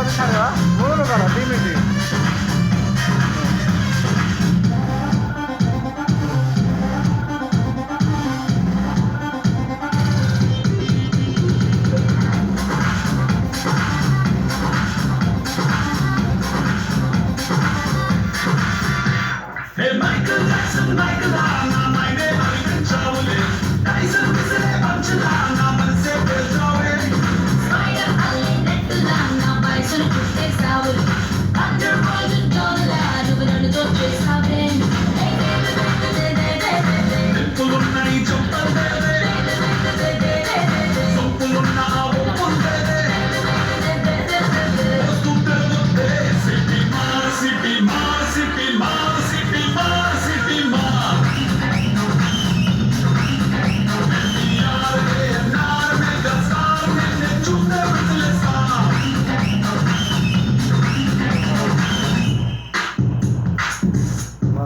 আমাদের ছাড়া বলো কারা দিমিটি Hey Michael Jackson, Michael Anna, my name is Chawle. Tyson Bisle Panchla, na man se bel jawe. Spider Ali Netla na bison